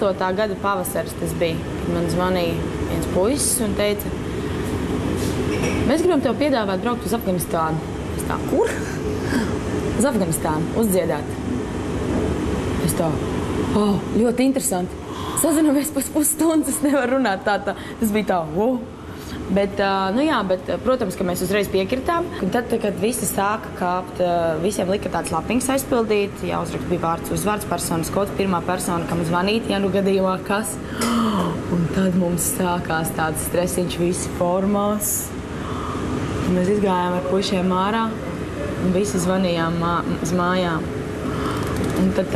2008. gada pavasaris tas bija. Man zvanīja viens puisis un teica, mēs gribam tev piedāvāt braukt uz Afganistānu. Es tā, kur? Uz Afganistānu, uzdziedāt. Es tā, ļoti interesanti. Sazināmies pēc pusstundas, es nevaru runāt tā. Tas bija tā, Bet, protams, ka mēs uzreiz piekritām. Un tad, kad visi sāka kāpt, visiem lika tāds lapiņas aizpildīt, jāuzrakst bija vārds, uzvārds, personas kods, pirmā persona, kam zvanīt, ja nu gadījumā kas. Un tad mums sākās tāds stresiņš visi formās. Un mēs izgājām ar puišiem ārā un visi zvanījām uz mājām. Un tad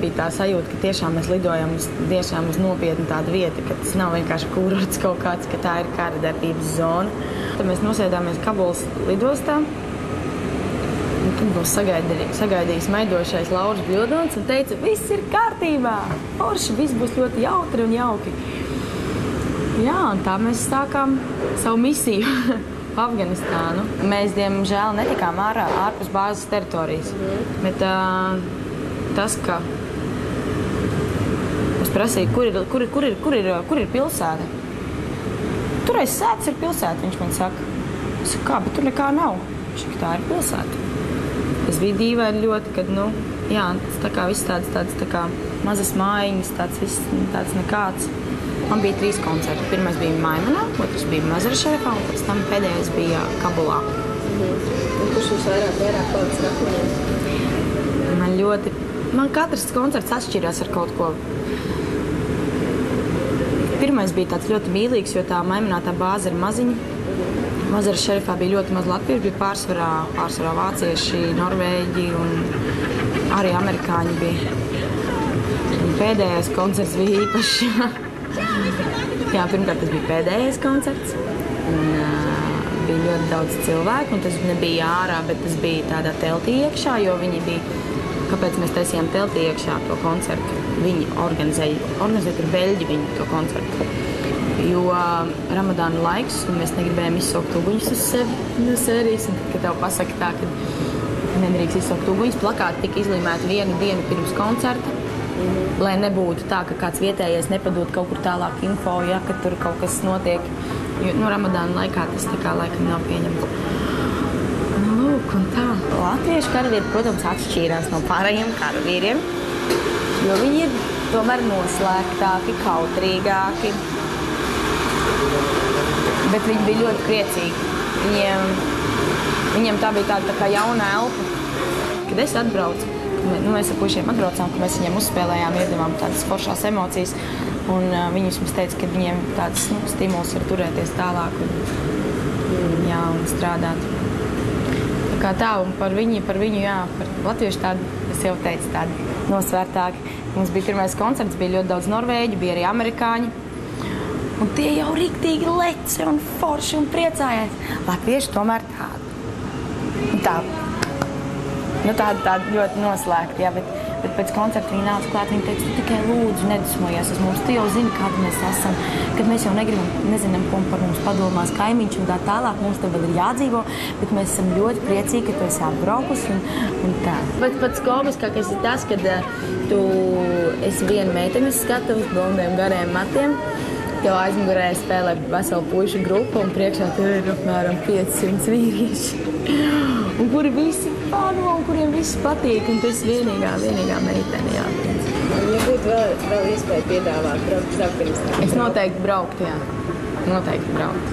bija tā sajūta, ka tiešām mēs lidojam uz nopietnu tādu vietu, ka tas nav vienkārši kurorts kaut kāds, ka tā ir kara darbības zona. Tad mēs nosēdāmies Kabulas lidostā. Un tad mums sagaidīja smaidošais Lauris Bļodons un teica, viss ir kārtībā, forši, viss būs ļoti jautri un jauki. Jā, un tā mēs sākām savu misiju Afganistānu. Mēs, diemžēl, netikām ārpus bāzes teritorijas. Bet tas, ka es prasīju, kur ir pilsēta? Tur aiz sētas ir pilsēta, viņš man saka. Es saku, kā, bet tur nekā nav. Viņš saka, tā ir pilsēta. Tas bija dīvaini ļoti, kad, tas tā kā viss tāds tā kā mazas mājiņas, tāds nekāds. Man bija 3 koncerti. Pirmais bija Maimanā, otrs bija Mazar-Šerifā, un pēc tam pēdējais bija Kabulā. Un kurš jūs vairāk palicis rakņiem? Man katrs koncerts atšķirās ar kaut ko. Pirmais bija tāds ļoti mīlīgs, jo tā Maimanā tā bāze ir maziņa. Mazar-Šerifā bija ļoti maz latviešu, bija pārsvarā vācieši, norvēģi un arī amerikāņi bija. Un pēdējais koncerts bija īpašs. Jā, pirmkārt tas bija pēdējais koncerts. Un bija ļoti daudz cilvēku, un tas nebija ārā, bet tas bija tādā teltī iekšā, jo viņi bija... Kāpēc mēs taisījām teltī iekšā to koncertu? Viņi organizēja ar beļģi viņu to koncertu. Jo Ramadāna laiks, un mēs negribējām izsaukt uguņus uz sevi no sērijas. Un tad, kad tev pasaka tā, ka nedrīkst izsaukt uguņus, plakāti tika izlīmēti 1 dienu pirms koncerta, lai nebūtu tā, ka kāds vietējais nepadod kaut kur tālāk info, ja, ka tur kaut kas notiek. Jo Ramadāna laikā tas tā kā laikam nav pieņemts. Un tā. Latviešu karavīri, protams, atšķīrās no pārējiem karavīriem, jo viņi ir tomēr noslēgtāki, kautrīgāki. Bet viņi bija ļoti priecīgi. Viņiem tā bija tāda tā kā jauna elpa. Kad es atbraucu, mēs ar puišiem atbraucām, ka mēs viņiem uzspēlējām, iedavām tādas foršās emocijas, un viņi mums teica, ka viņiem tāds stimuls var turēties tālāk un strādāt. Kā tā, un par viņu, jā, par latviešu tādu, es jau teicu, tādu nosvērtāki. Mums bija pirmais koncerts, bija ļoti daudz norvēģi, bija arī amerikāņi. Un tie jau riktīgi leci un forši un priecājās. Latvieši tomēr tādi ļoti noslēgti, jā, bet pēc koncerta viņi nāca klāt, viņi teica, tu tikai lūdzu nedusmojies uz mums, tu jau zini, kādi mēs esam, kad mēs jau nezinām, ko par mums padomās kaimiņš un tā tālāk, mums te vēl ir jādzīvo, bet mēs esam ļoti priecīgi, ka tu esi atbraukusi un tā. Bet pats komiskākais ir tas, kad tu esi viena meitene uz skatuves, blondiem gariem matiem, tev aizmugurē spēlē veselu puišu grupu un priekšā tev ir apmēram 500 vīrieši. Un kuri visi fano, un kuriem viss patīk, un tu esi vienīgā meitene, jā. Ja būtu vēl iespēja piedāvāt braukt uz Afganistānu? Es noteikti braukt, jā. Noteikti braukt.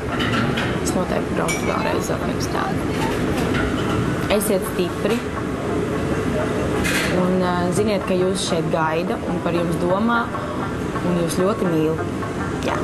Es noteikti braukt vēlreiz uz Afganistānu. Esiet stipri. Un ziniet, ka jūs šeit gaida un par jums domā, un jūs ļoti mīl. Jā.